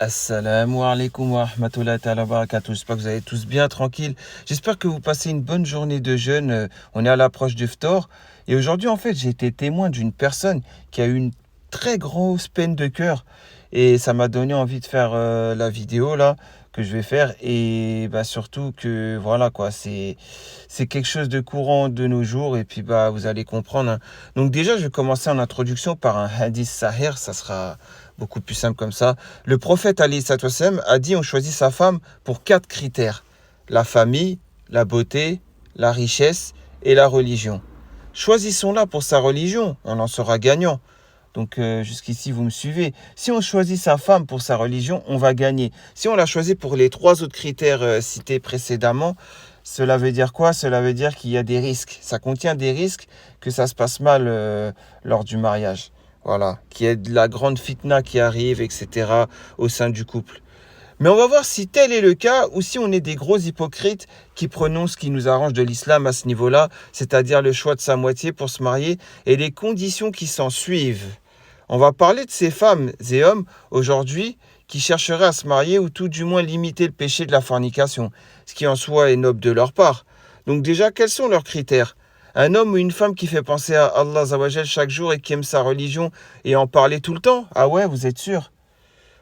Assalamu alaikum wa rahmatullahi wa barakatuh. J'espère que vous allez tous bien, tranquilles. J'espère que vous passez une bonne journée de jeûne. On est à l'approche du Ftor. Et aujourd'hui, en fait, j'ai été témoin d'une personne qui a eu une très grosse peine de cœur. Et ça m'a donné envie de faire la vidéo là que je vais faire. Et bah, surtout que voilà quoi, c'est quelque chose de courant de nos jours. Et puis bah vous allez comprendre, hein. Donc déjà, je vais commencer en introduction par un hadith sahih. Ça sera beaucoup plus simple comme ça. Le prophète Ali Sattoussem a dit on choisit sa femme pour 4 critères. La famille, la beauté, la richesse et la religion. Choisissons-la pour sa religion, on en sera gagnant. Donc jusqu'ici, vous me suivez. Si on choisit sa femme pour sa religion, on va gagner. Si on l'a choisi pour les 3 autres critères cités précédemment, cela veut dire quoi? Cela veut dire qu'il y a des risques. Ça contient des risques que ça se passe mal lors du mariage. Voilà, qu'il y ait de la grande fitna qui arrive, etc. au sein du couple. Mais on va voir si tel est le cas ou si on est des gros hypocrites qui prenons ce qui nous arrange de l'islam à ce niveau-là, c'est-à-dire le choix de sa moitié pour se marier et les conditions qui s'en suivent. On va parler de ces femmes et hommes aujourd'hui qui chercheraient à se marier ou tout du moins limiter le péché de la fornication, ce qui en soi est noble de leur part. Donc déjà, quels sont leurs critères? Un homme ou une femme qui fait penser à Allah Azawajal chaque jour et qui aime sa religion et en parler tout le temps? Ah ouais, vous êtes sûr?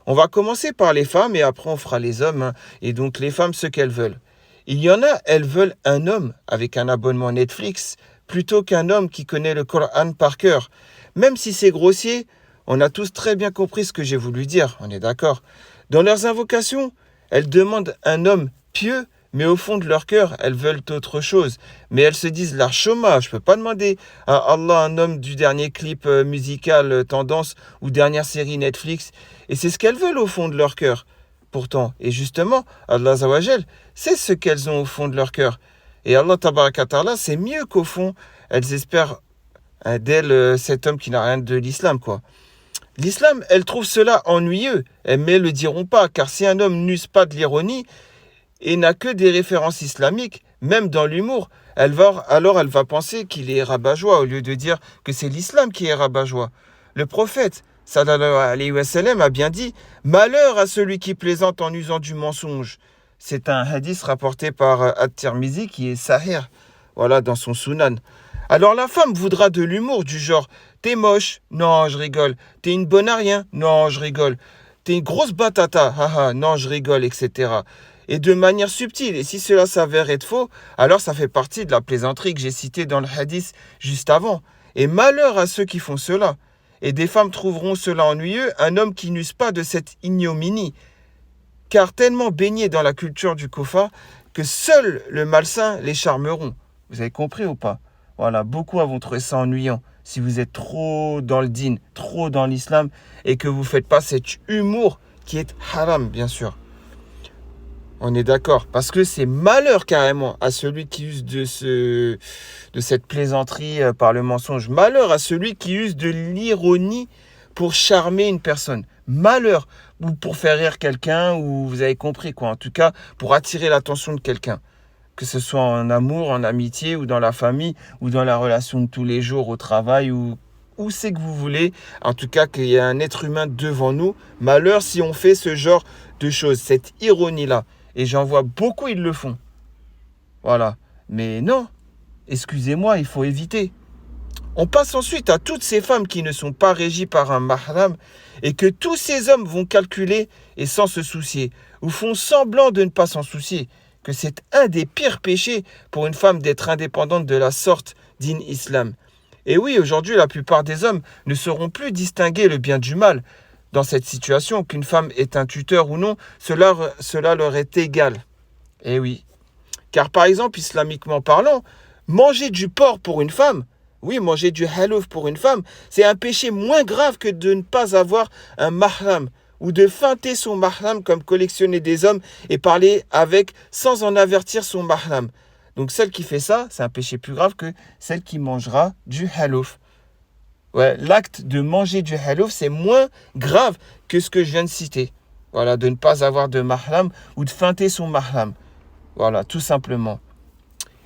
On va commencer par les femmes et après on fera les hommes, hein. Et donc les femmes, ce qu'elles veulent. Il y en a, elles veulent un homme avec un abonnement Netflix plutôt qu'un homme qui connaît le Coran par cœur. Même si c'est grossier, on a tous très bien compris ce que j'ai voulu dire, on est d'accord. Dans leurs invocations, elles demandent un homme pieux, mais au fond de leur cœur, elles veulent autre chose. Mais elles se disent largement, je ne peux pas demander à Allah un homme du dernier clip musical tendance ou dernière série Netflix. Et c'est ce qu'elles veulent au fond de leur cœur. Pourtant, et justement, Allah Azawajal, c'est ce qu'elles ont au fond de leur cœur. Et Allah Tabarakatala, c'est mieux qu'au fond, elles espèrent d'elle cet homme qui n'a rien de l'islam, quoi. L'islam, elle trouve cela ennuyeux, mais elles ne le diront pas, car si un homme n'use pas de l'ironie et n'a que des références islamiques, même dans l'humour, alors elle va penser qu'il est rabat-joie au lieu de dire que c'est l'islam qui est rabat-joie. Le prophète, sallallahu alayhi wa sallam, a bien dit « Malheur à celui qui plaisante en usant du mensonge ». C'est un hadith rapporté par At-Tirmizi qui est sahih, voilà, dans son sunan. Alors la femme voudra de l'humour du genre « T'es moche, non je rigole. T'es une bonne à rien, non je rigole. T'es une grosse batata, haha, non je rigole, etc. » Et de manière subtile. Et si cela s'avère être faux, alors ça fait partie de la plaisanterie que j'ai citée dans le hadith juste avant. Et malheur à ceux qui font cela. Et des femmes trouveront cela ennuyeux, un homme qui n'use pas de cette ignominie, car tellement baigné dans la culture du kofa que seul le malsain les charmeront. Vous avez compris ou pas? Voilà, beaucoup vont trouver ça ennuyant. Si vous êtes trop dans le din, trop dans l'islam, et que vous ne faites pas cet humour qui est haram, bien sûr. On est d'accord, parce que c'est malheur carrément à celui qui use de cette plaisanterie par le mensonge. Malheur à celui qui use de l'ironie pour charmer une personne. Malheur, ou pour faire rire quelqu'un, ou vous avez compris quoi. En tout cas, pour attirer l'attention de quelqu'un. Que ce soit en amour, en amitié, ou dans la famille, ou dans la relation de tous les jours, au travail, ou où c'est que vous voulez. En tout cas, qu'il y ait un être humain devant nous. Malheur si on fait ce genre de choses, cette ironie-là. Et j'en vois beaucoup, ils le font. Voilà. Mais non, excusez-moi, il faut éviter. On passe ensuite à toutes ces femmes qui ne sont pas régies par un mahram et que tous ces hommes vont calculer et sans se soucier, ou font semblant de ne pas s'en soucier, que c'est un des pires péchés pour une femme d'être indépendante de la sorte din islam. Et oui, aujourd'hui, la plupart des hommes ne sauront plus distinguer le bien du mal. Dans cette situation, qu'une femme est un tuteur ou non, cela leur est égal. Eh oui. Car par exemple, islamiquement parlant, manger du porc pour une femme, oui, manger du halouf pour une femme, c'est un péché moins grave que de ne pas avoir un mahram, ou de feinter son mahram comme collectionner des hommes et parler avec sans en avertir son mahram. Donc celle qui fait ça, c'est un péché plus grave que celle qui mangera du halouf. Ouais, l'acte de manger du halouf, c'est moins grave que ce que je viens de citer. Voilà, de ne pas avoir de mahram ou de feinter son mahram. Voilà, tout simplement.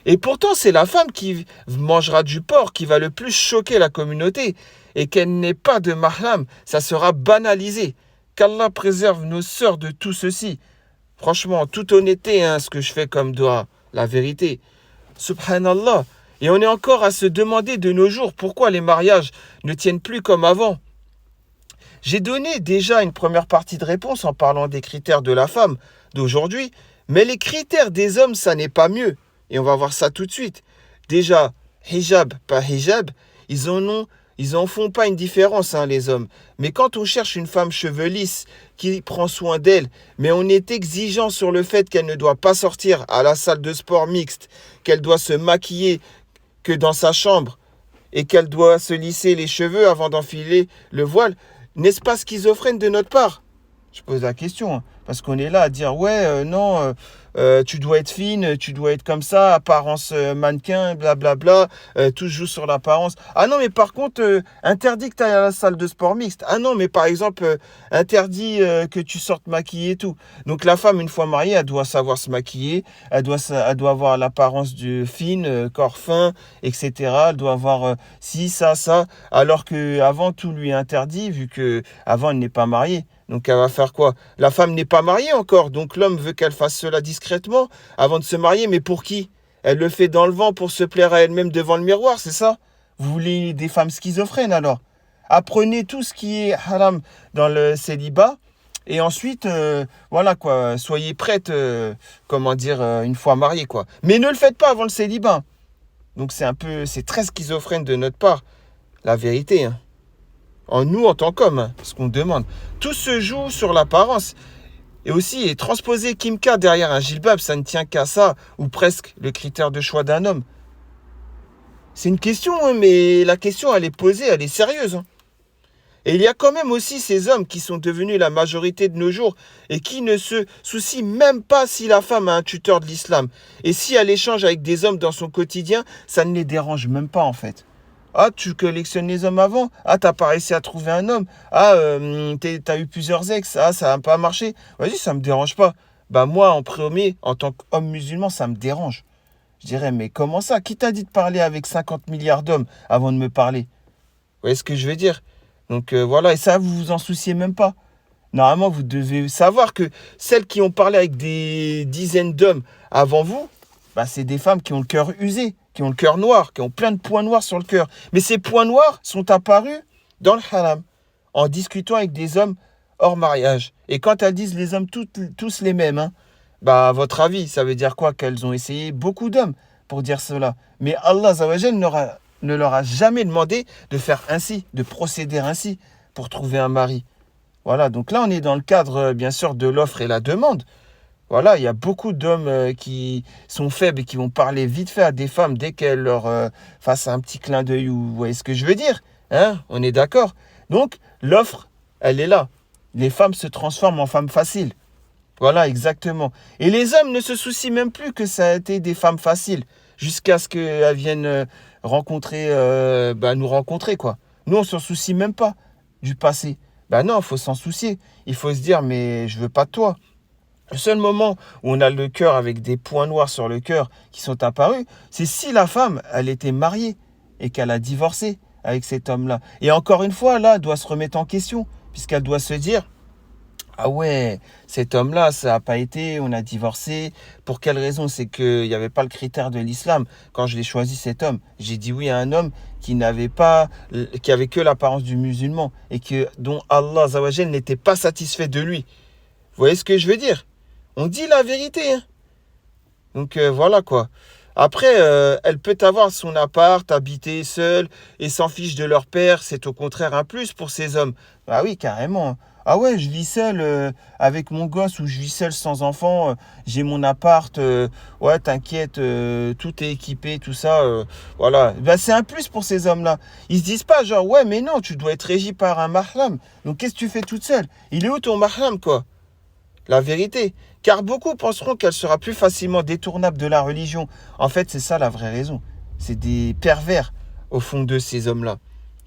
Et pourtant, c'est la femme qui mangera du porc qui va le plus choquer la communauté. Et qu'elle n'ait pas de mahram, ça sera banalisé. Qu'Allah préserve nos sœurs de tout ceci. Franchement, en toute honnêteté, ce que je fais comme doigt, la vérité. Subhanallah. Et on est encore à se demander de nos jours pourquoi les mariages ne tiennent plus comme avant. J'ai donné déjà une première partie de réponse en parlant des critères de la femme d'aujourd'hui, mais les critères des hommes, ça n'est pas mieux. Et on va voir ça tout de suite. Déjà, hijab, pas hijab, ils en font pas une différence, les hommes. Mais quand on cherche une femme cheveux lisses qui prend soin d'elle, mais on est exigeant sur le fait qu'elle ne doit pas sortir à la salle de sport mixte, qu'elle doit se maquiller que dans sa chambre et qu'elle doit se lisser les cheveux avant d'enfiler le voile, n'est-ce pas schizophrène de notre part? Je pose la question, parce qu'on est là à dire non, tu dois être fine, tu dois être comme ça, apparence mannequin, blablabla, tout se joue sur l'apparence. Ah non, mais par contre, interdit que tu ailles à la salle de sport mixte. Ah non, mais par exemple, interdit que tu sortes maquillée et tout. Donc la femme, une fois mariée, elle doit savoir se maquiller, elle doit avoir l'apparence de fine, corps fin, etc. Elle doit avoir ci, ça, alors qu'avant, tout lui est interdit, vu qu'avant, elle n'est pas mariée. Donc elle va faire quoi? La femme n'est pas mariée encore, donc l'homme veut qu'elle fasse cela discrètement avant de se marier, mais pour qui? Elle le fait dans le vent pour se plaire à elle-même devant le miroir, c'est ça? Vous voulez des femmes schizophrènes alors? Apprenez tout ce qui est haram dans le célibat, et ensuite, voilà quoi, soyez prête, une fois mariée quoi. Mais ne le faites pas avant le célibat. Donc c'est très schizophrène de notre part, la vérité, En nous, en tant qu'hommes, ce qu'on demande. Tout se joue sur l'apparence. Et aussi, transposer Kimka derrière un djilbab, ça ne tient qu'à ça, ou presque le critère de choix d'un homme. C'est une question, mais la question, elle est posée, elle est sérieuse. Et il y a quand même aussi ces hommes qui sont devenus la majorité de nos jours et qui ne se soucient même pas si la femme a un tuteur de l'islam. Et si elle échange avec des hommes dans son quotidien, ça ne les dérange même pas en fait. Ah, tu collectionnes les hommes avant? Ah, t'as pas réussi à trouver un homme? Ah, t'as eu plusieurs ex? Ah, ça n'a pas marché? Vas-y, ça me dérange pas. Bah moi, en premier, en tant qu'homme musulman, ça me dérange. Je dirais, mais comment ça? Qui t'a dit de parler avec 50 milliards d'hommes avant de me parler? Vous voyez ce que je veux dire? Donc voilà, et ça, vous vous en souciez même pas. Normalement, vous devez savoir que celles qui ont parlé avec des dizaines d'hommes avant vous, c'est des femmes qui ont le cœur usé, qui ont le cœur noir, qui ont plein de points noirs sur le cœur. Mais ces points noirs sont apparus dans le haram, en discutant avec des hommes hors mariage. Et quand elles disent les hommes tous les mêmes, à votre avis, ça veut dire quoi? Qu'elles ont essayé beaucoup d'hommes pour dire cela. Mais Allah Azawajal ne leur a jamais demandé de faire ainsi, de procéder ainsi pour trouver un mari. Voilà, donc là on est dans le cadre bien sûr de l'offre et la demande. Voilà, il y a beaucoup d'hommes qui sont faibles et qui vont parler vite fait à des femmes dès qu'elles leur fassent un petit clin d'œil. Vous voyez ce que je veux dire? On est d'accord? Donc, l'offre, elle est là. Les femmes se transforment en femmes faciles. Voilà, exactement. Et les hommes ne se soucient même plus que ça a été des femmes faciles jusqu'à ce qu'elles viennent nous rencontrer, quoi. Nous, on ne s'en soucie même pas du passé. Non, il faut s'en soucier. Il faut se dire, mais je veux pas de toi. Le seul moment où on a le cœur avec des points noirs sur le cœur qui sont apparus, c'est si la femme, elle était mariée et qu'elle a divorcé avec cet homme-là. Et encore une fois, là, elle doit se remettre en question, puisqu'elle doit se dire, ah ouais, cet homme-là, ça n'a pas été, on a divorcé. Pour quelle raison? C'est qu'il n'y avait pas le critère de l'islam. Quand je l'ai choisi, cet homme, j'ai dit oui à un homme qui avait que l'apparence du musulman et dont Allah Azawajal n'était pas satisfait de lui. Vous voyez ce que je veux dire? On dit la vérité. Donc voilà quoi. Après, elle peut avoir son appart, habiter seule et s'en fiche de leur père. C'est au contraire un plus pour ces hommes. Ah oui, carrément. Ah ouais, je vis seul avec mon gosse ou je vis seul sans enfant. J'ai mon appart. Ouais, t'inquiète, tout est équipé, tout ça. Voilà. C'est un plus pour ces hommes-là. Ils se disent pas genre, ouais, mais non, tu dois être régi par un mahram. Donc qu'est-ce que tu fais toute seule? Il est où ton mahram, quoi? La vérité. Car beaucoup penseront qu'elle sera plus facilement détournable de la religion. En fait, c'est ça la vraie raison. C'est des pervers au fond de ces hommes-là.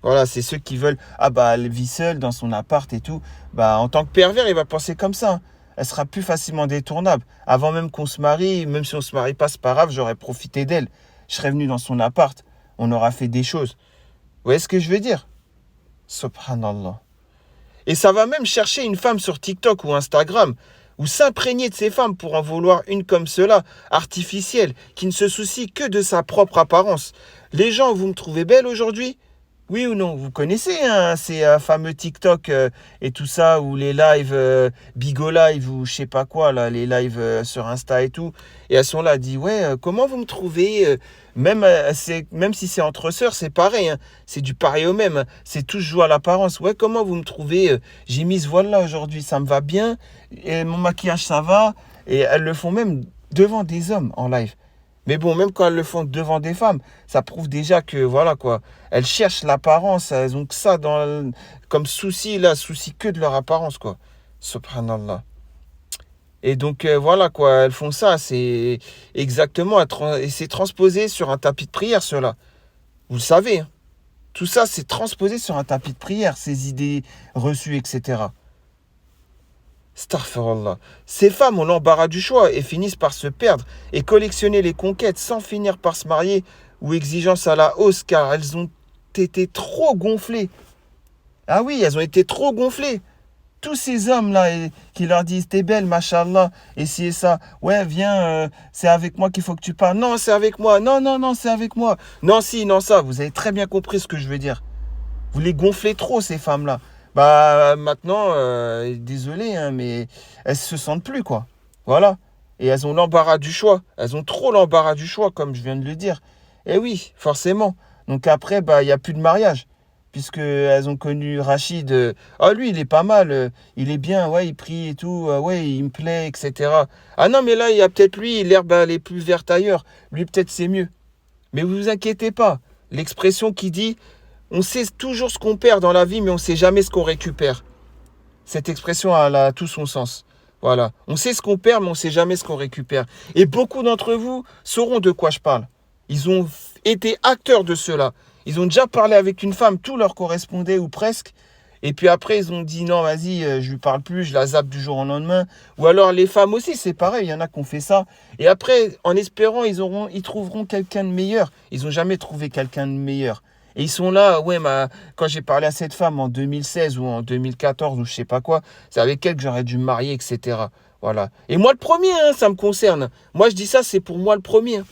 Voilà, c'est ceux qui veulent, elle vit seule dans son appart et tout. En tant que pervers, il va penser comme ça. Elle sera plus facilement détournable. Avant même qu'on se marie, même si on se marie pas, c'est pas grave, j'aurais profité d'elle. Je serais venu dans son appart. On aura fait des choses. Vous voyez ce que je veux dire? Subhanallah. Et ça va même chercher une femme sur TikTok ou Instagram, ou s'imprégner de ces femmes pour en vouloir une comme cela, artificielle, qui ne se soucie que de sa propre apparence. Les gens, vous me trouvez belle aujourd'hui? Oui ou non? Vous connaissez hein, ces fameux TikTok et tout ça, ou les lives Bigo Live ou je sais pas quoi, là, les lives sur Insta et tout. Et elles sont là, elles disent, ouais, comment vous me trouvez même si c'est entre sœurs, c'est pareil, hein, c'est du pareil au même, hein, c'est tout joué à l'apparence. Ouais, comment vous me trouvez j'ai mis ce voile-là aujourd'hui, ça me va bien, et mon maquillage, ça va. Et elles le font même devant des hommes en live. Mais bon, même quand elles le font devant des femmes, ça prouve déjà que, voilà quoi, elles cherchent l'apparence, elles ont que ça comme souci, là, souci que de leur apparence, quoi. Subhanallah. Et donc, voilà quoi, elles font ça, c'est exactement, et c'est transposé sur un tapis de prière, cela. Vous le savez, hein. Tout ça, c'est transposé sur un tapis de prière, ces idées reçues, etc. Astaghfirullah. Ces femmes ont l'embarras du choix et finissent par se perdre et collectionner les conquêtes sans finir par se marier ou exigences à la hausse car elles ont été trop gonflées. Ah oui, elles ont été trop gonflées. Tous ces hommes-là qui leur disent t'es belle, machallah, et ci et ça. Ouais, viens, c'est avec moi qu'il faut que tu parles. Non, c'est avec moi. Non, non, non, c'est avec moi. Non, si, non, ça. Vous avez très bien compris ce que je veux dire. Vous les gonflez trop, ces femmes-là. Bah, maintenant, désolé, hein, mais elles se sentent plus, quoi. Voilà. Et elles ont l'embarras du choix. Elles ont trop l'embarras du choix, comme je viens de le dire. Et oui, forcément. Donc après, bah, il n'y a plus de mariage. Puisqu'elles ont connu Rachid. Ah, lui, il est pas mal. Il est bien. Ouais, il prie et tout. Ouais, il me plaît, etc. Ah non, mais là, il y a peut-être lui. L'herbe, elle est plus verte ailleurs. Lui, peut-être, c'est mieux. Mais vous vous inquiétez pas. L'expression qui dit... On sait toujours ce qu'on perd dans la vie, mais on ne sait jamais ce qu'on récupère. Cette expression elle a tout son sens. Voilà. On sait ce qu'on perd, mais on ne sait jamais ce qu'on récupère. Et beaucoup d'entre vous sauront de quoi je parle. Ils ont été acteurs de cela. Ils ont déjà parlé avec une femme, tout leur correspondait ou presque. Et puis après, ils ont dit non, vas-y, je lui parle plus, je la zappe du jour au lendemain. Ou alors les femmes aussi, c'est pareil, il y en a qui ont fait ça. Et après, en espérant, ils trouveront quelqu'un de meilleur. Ils n'ont jamais trouvé quelqu'un de meilleur. Et ils sont là, ouais, quand j'ai parlé à cette femme en 2016 ou en 2014 ou je sais pas quoi, c'est avec elle que j'aurais dû me marier, etc. Voilà. Et moi le premier, hein, ça me concerne. Moi je dis ça, c'est pour moi le premier. Hein.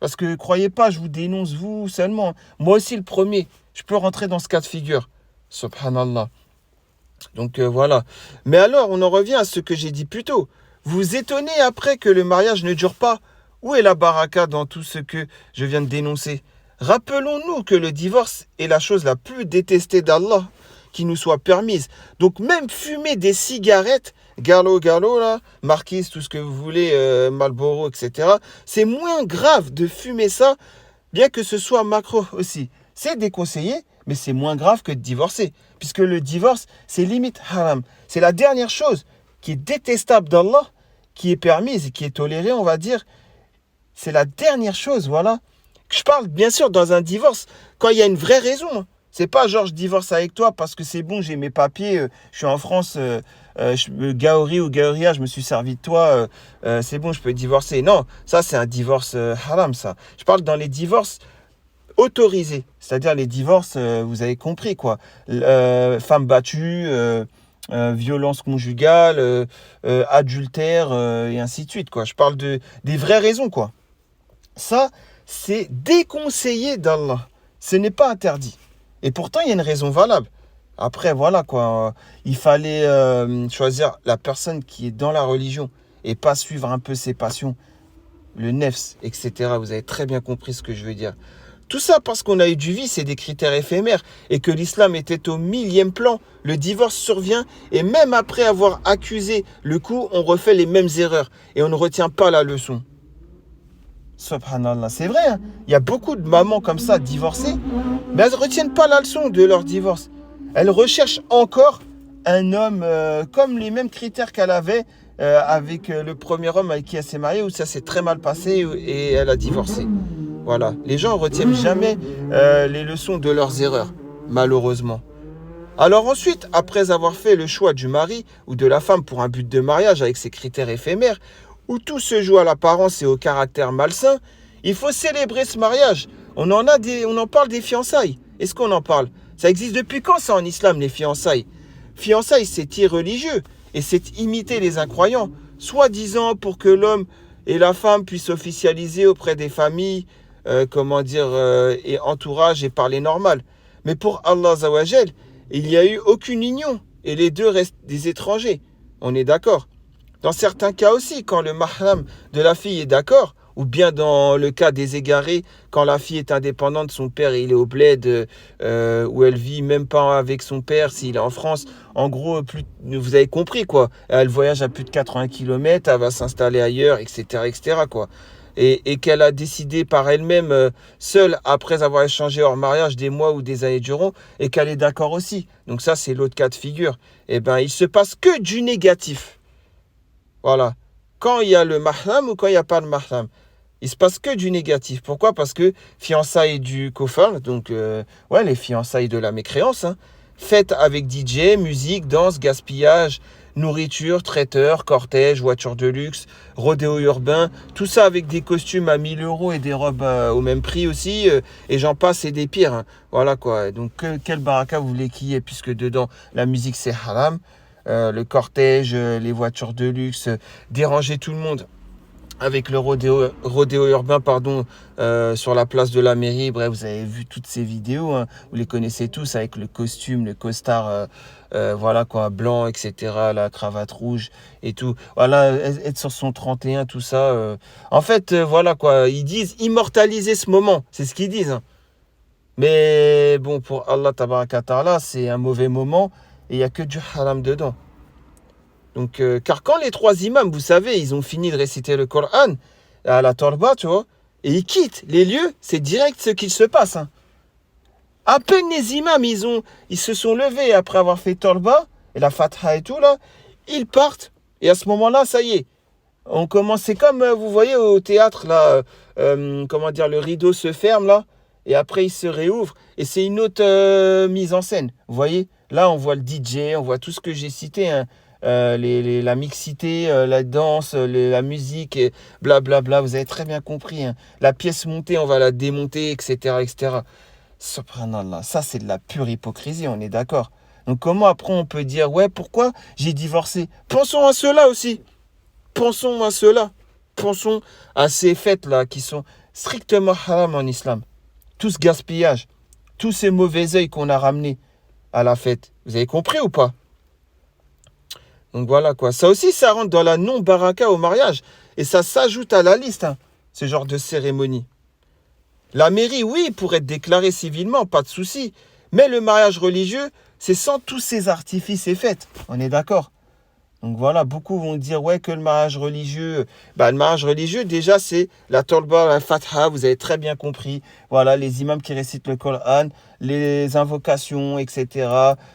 Parce que croyez pas, je vous dénonce vous seulement. Moi aussi le premier. Je peux rentrer dans ce cas de figure. Subhanallah. Donc voilà. Mais alors, on en revient à ce que j'ai dit plus tôt. Vous vous étonnez après que le mariage ne dure pas. Où est la baraka dans tout ce que je viens de dénoncer? Rappelons-nous que le divorce est la chose la plus détestée d'Allah qui nous soit permise. Donc même fumer des cigarettes, Gallo, là, Marquise, tout ce que vous voulez, Marlboro, etc., c'est moins grave de fumer ça, bien que ce soit macro aussi. C'est déconseillé, mais c'est moins grave que de divorcer. Puisque le divorce, c'est limite haram. C'est la dernière chose qui est détestable d'Allah, qui est permise et qui est tolérée, on va dire. C'est la dernière chose, voilà. Je parle bien sûr dans un divorce quand il y a une vraie raison. C'est pas genre je divorce avec toi parce que c'est bon, j'ai mes papiers, je suis en France, Gaori ou Gaoria, je me suis servi de toi, c'est bon, je peux divorcer. Non, ça c'est un divorce haram, ça. Je parle dans les divorces autorisés, c'est-à-dire les divorces, vous avez compris quoi. Femme battue, violence conjugale, adultère et ainsi de suite quoi. Je parle des vraies raisons quoi. Ça, c'est déconseillé d'Allah. Ce n'est pas interdit. Et pourtant, il y a une raison valable. Après, voilà quoi. Il fallait choisir la personne qui est dans la religion et pas suivre un peu ses passions, le nefs, etc. Vous avez très bien compris ce que je veux dire. Tout ça parce qu'on a eu du vice et des critères éphémères et que l'islam était au 1000e plan. Le divorce survient et même après avoir accusé le coup, on refait les mêmes erreurs et on ne retient pas la leçon. Subhanallah, c'est vrai, hein. Il y a beaucoup de mamans comme ça divorcées, mais elles ne retiennent pas la leçon de leur divorce. Elles recherchent encore un homme comme les mêmes critères qu'elle avait avec le premier homme avec qui elle s'est mariée, où ça s'est très mal passé et elle a divorcé. Voilà, les gens ne retiennent jamais les leçons de leurs erreurs, malheureusement. Alors ensuite, après avoir fait le choix du mari ou de la femme pour un but de mariage avec ses critères éphémères, où tout se joue à l'apparence et au caractère malsain, il faut célébrer ce mariage. On en parle des fiançailles. Est-ce qu'on en parle? Ça existe depuis quand ça en islam, les fiançailles? Fiançailles, c'est irreligieux et c'est imiter les incroyants, soi-disant pour que l'homme et la femme puissent officialiser auprès des familles, et entourage et parler normal. Mais pour Allah Azawajal, il n'y a eu aucune union et les deux restent des étrangers. On est d'accord. Dans certains cas aussi, quand le mahram de la fille est d'accord, ou bien dans le cas des égarés, quand la fille est indépendante, son père il est au bled, où elle vit même pas avec son père, s'il est en France. En gros, vous avez compris quoi. Elle voyage à plus de 80 km, elle va s'installer ailleurs, etc., etc., quoi. Et qu'elle a décidé par elle-même, seule, après avoir échangé hors mariage des mois ou des années durant, et qu'elle est d'accord aussi. Donc ça, c'est l'autre cas de figure. Eh bien, il se passe que du négatif. Voilà. Quand il y a le mahram ou quand il n'y a pas le mahram. Il se passe que du négatif. Pourquoi? Parce que fiançailles du kofar, donc les fiançailles de la mécréance, hein, faites avec DJ, musique, danse, gaspillage, nourriture, traiteur, cortège, voiture de luxe, rodéo urbain, tout ça avec des costumes à 1000 euros et des robes au même prix aussi, et j'en passe et des pires. Hein. Voilà quoi. Donc quel baraka vous voulez qu'il y ait, puisque dedans la musique c'est haram, le cortège, les voitures de luxe, déranger tout le monde avec le rodéo urbain, sur la place de la mairie. Bref, vous avez vu toutes ces vidéos, hein, vous les connaissez tous, avec le costume, le costard, voilà quoi, blanc, etc., la cravate rouge et tout. Voilà, être sur son 31, tout ça. En fait, voilà quoi, ils disent immortaliser ce moment, c'est ce qu'ils disent. Hein. Mais bon, pour Allah tabaraka ta'ala, c'est un mauvais moment et il n'y a que du haram dedans. Donc, car quand les trois imams, vous savez, ils ont fini de réciter le Coran à la Torba, tu vois, et ils quittent les lieux, c'est direct ce qu'il se passe. Hein. À peine les imams, ils se sont levés après avoir fait Torba, et la Fatha et tout, là, ils partent, et à ce moment-là, ça y est, on commence, c'est comme, vous voyez, au théâtre, là, le rideau se ferme, là, et après il se réouvre, et c'est une autre mise en scène, vous voyez, là, on voit le DJ, on voit tout ce que j'ai cité, hein. La mixité, la danse, la musique, et blablabla, vous avez très bien compris. Hein. La pièce montée, on va la démonter, etc., etc. Subhanallah, ça c'est de la pure hypocrisie, on est d'accord. Donc comment après on peut dire, ouais, pourquoi j'ai divorcé? Pensons à cela aussi. Pensons à cela. Pensons à ces fêtes-là qui sont strictement haram en islam. Tout ce gaspillage, tous ces mauvais œils qu'on a ramenés à la fête. Vous avez compris ou pas? Donc voilà quoi. Ça aussi, ça rentre dans la non-baraka au mariage. Et ça s'ajoute à la liste, hein, ce genre de cérémonie. La mairie, oui, pourrait être déclarée civilement, pas de souci. Mais le mariage religieux, c'est sans tous ces artifices et fêtes. On est d'accord? Donc voilà, beaucoup vont dire ouais que le mariage religieux, le mariage religieux déjà c'est la tolba, la fatha, vous avez très bien compris. Voilà, les imams qui récitent le Coran, les invocations, etc.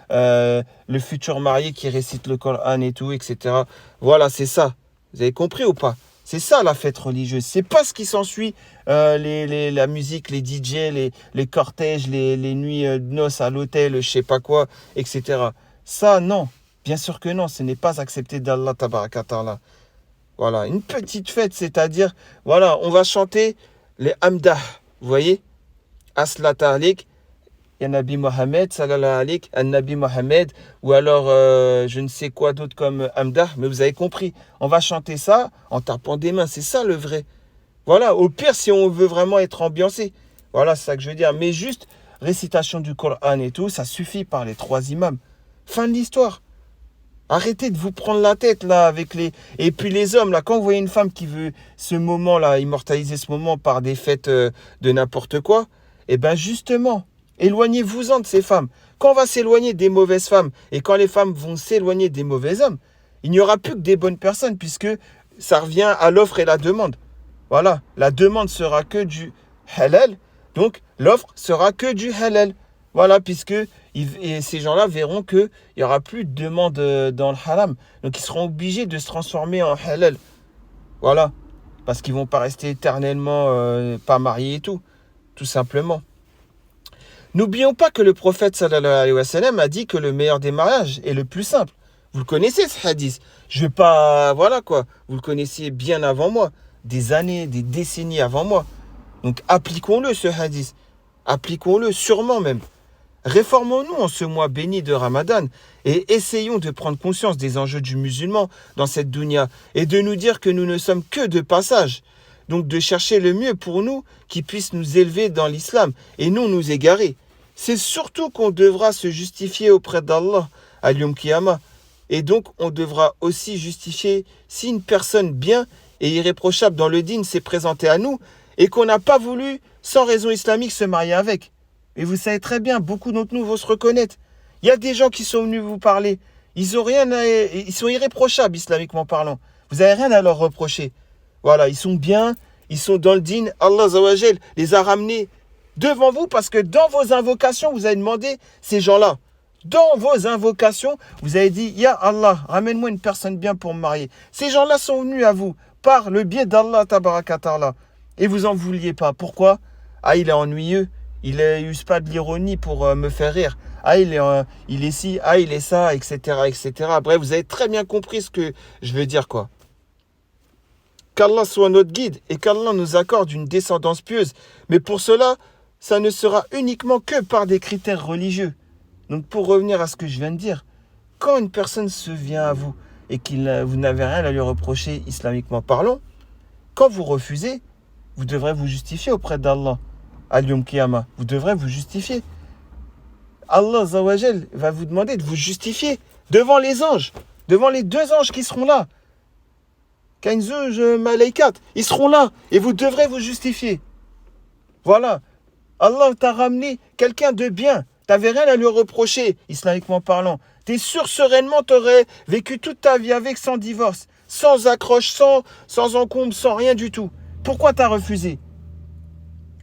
Le futur marié qui récite le Coran et tout, etc. Voilà, c'est ça. Vous avez compris ou pas? C'est ça la fête religieuse. C'est pas ce qui s'ensuit, la musique, les DJ, les cortèges, les nuits de noces à l'hôtel, je sais pas quoi, etc. Ça, non. Bien sûr que non, ce n'est pas accepté d'Allah tabaraka ta'ala. Voilà, une petite fête, c'est-à-dire, voilà, on va chanter les Hamdah, vous voyez? Aslata alik, ya Nabi Mohammed, sallallahu alik, an Nabi Mohammed, ou alors je ne sais quoi d'autre comme Hamdah, mais vous avez compris. On va chanter ça en tapant des mains, c'est ça le vrai. Voilà, au pire, si on veut vraiment être ambiancé. Voilà, c'est ça que je veux dire. Mais juste, récitation du Coran et tout, ça suffit par les trois imams. Fin de l'histoire. Arrêtez de vous prendre la tête là avec les... Et puis les hommes là, quand vous voyez une femme qui veut ce moment là, immortaliser ce moment par des fêtes de n'importe quoi, eh bien justement, éloignez-vous-en de ces femmes. Quand on va s'éloigner des mauvaises femmes et quand les femmes vont s'éloigner des mauvais hommes, il n'y aura plus que des bonnes personnes puisque ça revient à l'offre et la demande. Voilà, la demande sera que du halal, donc l'offre sera que du halal. Voilà, puisque ces gens-là verront qu'il n'y aura plus de demande dans le haram. Donc, ils seront obligés de se transformer en halal. Voilà. Parce qu'ils ne vont pas rester éternellement pas mariés et tout simplement. N'oublions pas que le prophète sallallahu alayhi wa sallam a dit que le meilleur des mariages est le plus simple. Vous le connaissez ce hadith. Je ne vais pas... Voilà quoi. Vous le connaissiez bien avant moi. Des années, des décennies avant moi. Donc, appliquons-le ce hadith. Appliquons-le sûrement même. Réformons-nous en ce mois béni de Ramadan et essayons de prendre conscience des enjeux du musulman dans cette dunya et de nous dire que nous ne sommes que de passage. Donc de chercher le mieux pour nous qui puisse nous élever dans l'islam et non nous égarer. C'est surtout qu'on devra se justifier auprès d'Allah à Yom Kiyama. Et donc on devra aussi justifier si une personne bien et irréprochable dans le dîn s'est présentée à nous et qu'on n'a pas voulu, sans raison islamique, se marier avec. Et vous savez très bien, beaucoup d'entre nous vont se reconnaître. Il y a des gens qui sont venus vous parler. Ils sont irréprochables, islamiquement parlant. Vous n'avez rien à leur reprocher. Voilà, ils sont bien, ils sont dans le dîn. Allah Azza wa Jal les a ramenés devant vous parce que dans vos invocations, vous avez demandé ces gens-là. Dans vos invocations, vous avez dit, Ya Allah, ramène-moi une personne bien pour me marier. Ces gens-là sont venus à vous par le biais d'Allah Tabaraka Ta'ala. Et vous en vouliez pas. Pourquoi? Ah, il est ennuyeux. Il n'use pas de l'ironie pour me faire rire. Ah, il est ci, ah, il est ça, etc., etc. Bref, vous avez très bien compris ce que je veux dire, quoi. Qu'Allah soit notre guide et qu'Allah nous accorde une descendance pieuse. Mais pour cela, ça ne sera uniquement que par des critères religieux. Donc, pour revenir à ce que je viens de dire, quand une personne se vient à vous et vous n'avez rien à lui reprocher islamiquement parlant, quand vous refusez, vous devrez vous justifier auprès d'Allah. Al-Yom Kiyama, vous devrez vous justifier. Allah Azza wa Jal va vous demander de vous justifier devant les anges, devant les deux anges qui seront là. Kainzouj Malaikat, ils seront là et vous devrez vous justifier. Voilà. Allah t'a ramené quelqu'un de bien. T'avais rien à lui reprocher, islamiquement parlant. T'es sûr sereinement t'aurais vécu toute ta vie avec sans divorce, sans accroche, sans encombre, sans rien du tout. Pourquoi t'as refusé?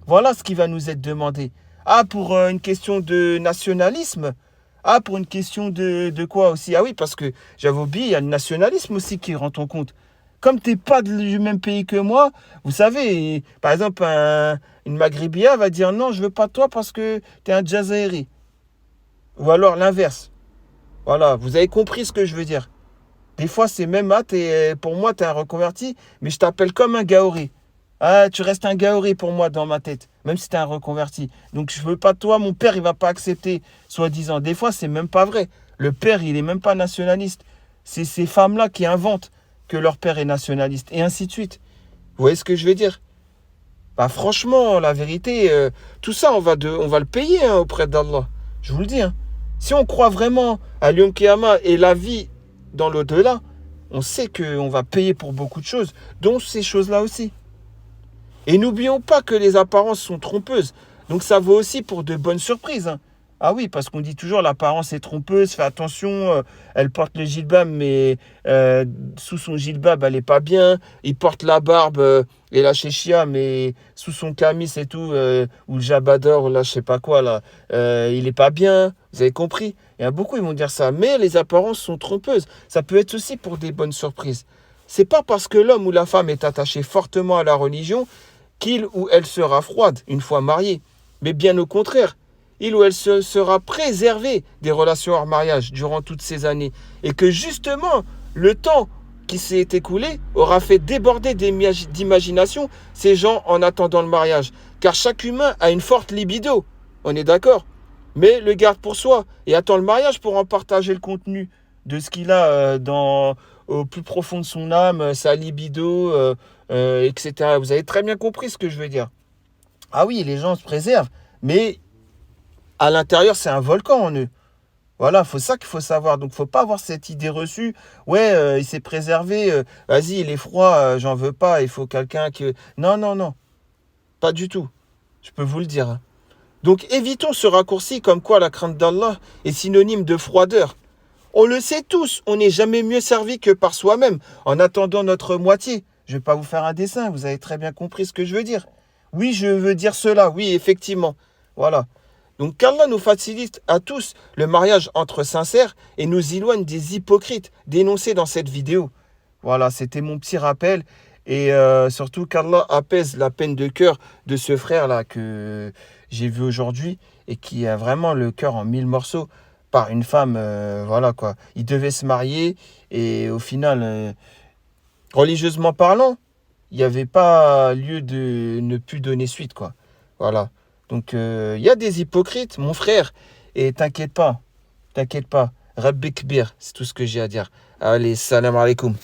Voilà ce qui va nous être demandé. Ah, pour une question de nationalisme? Ah, pour une question de quoi aussi? Ah oui, parce que j'avais oublié, il y a le nationalisme aussi qui rentre en compte. Comme tu n'es pas du même pays que moi, vous savez, par exemple, une Maghrébia va dire non, je ne veux pas toi parce que tu es un Jazairi. Ou alors l'inverse. Voilà, vous avez compris ce que je veux dire. Des fois, c'est même, pour moi, tu es un reconverti, mais je t'appelle comme un Gaori. Ah, tu restes un Gaori pour moi dans ma tête, même si tu es un reconverti. Donc, je veux pas toi, mon père, il va pas accepter, soi-disant. Des fois, c'est même pas vrai. Le père, il est même pas nationaliste. C'est ces femmes-là qui inventent que leur père est nationaliste, et ainsi de suite. Vous voyez ce que je veux dire? Bah, franchement, la vérité, tout ça, on va le payer auprès d'Allah. Je vous le dis. Si on croit vraiment à l'Yom Kiyama et la vie dans l'au-delà, on sait qu'on va payer pour beaucoup de choses, dont ces choses-là aussi. Et n'oublions pas que les apparences sont trompeuses. Donc ça vaut aussi pour de bonnes surprises. Ah oui, parce qu'on dit toujours l'apparence est trompeuse, fais attention, elle porte le djilbab, mais sous son djilbab, elle n'est pas bien. Il porte la barbe et la chéchia, mais sous son camis et tout, ou le jabador, ou là, je sais pas quoi, là, il n'est pas bien. Vous avez compris? Il y a beaucoup, ils vont dire ça. Mais les apparences sont trompeuses. Ça peut être aussi pour des bonnes surprises. C'est pas parce que l'homme ou la femme est attaché fortement à la religion qu'il ou elle sera froide une fois mariée. Mais bien au contraire, il ou elle sera préservé des relations hors mariage durant toutes ces années. Et que justement, le temps qui s'est écoulé aura fait déborder d'imagination ces gens en attendant le mariage. Car chaque humain a une forte libido, on est d'accord? Mais le garde pour soi et attend le mariage pour en partager le contenu de ce qu'il a au plus profond de son âme, sa libido, etc. Vous avez très bien compris ce que je veux dire. Ah oui, les gens se préservent, mais à l'intérieur, c'est un volcan en eux. Voilà, ça qu'il faut savoir. Donc, il ne faut pas avoir cette idée reçue. Ouais, il s'est préservé. Vas-y, il est froid, j'en veux pas. Il faut quelqu'un qui... Non, non, non. Pas du tout. Je peux vous le dire. Donc, évitons ce raccourci comme quoi la crainte d'Allah est synonyme de froideur. On le sait tous, on n'est jamais mieux servi que par soi-même, en attendant notre moitié. Je ne vais pas vous faire un dessin, vous avez très bien compris ce que je veux dire. Oui, je veux dire cela, oui, effectivement. Voilà. Donc qu'Allah nous facilite à tous le mariage entre sincères et nous éloigne des hypocrites dénoncés dans cette vidéo. Voilà, c'était mon petit rappel. Et surtout qu'Allah apaise la peine de cœur de ce frère-là que j'ai vu aujourd'hui et qui a vraiment le cœur en 1000 morceaux par une femme. Voilà quoi. Il devait se marier et au final, religieusement parlant, il n'y avait pas lieu de ne plus donner suite quoi. Voilà. Donc, il y a des hypocrites, mon frère, Et t'inquiète pas, Rabbi Kbir, c'est tout ce que j'ai à dire. Allez, salam alaikum.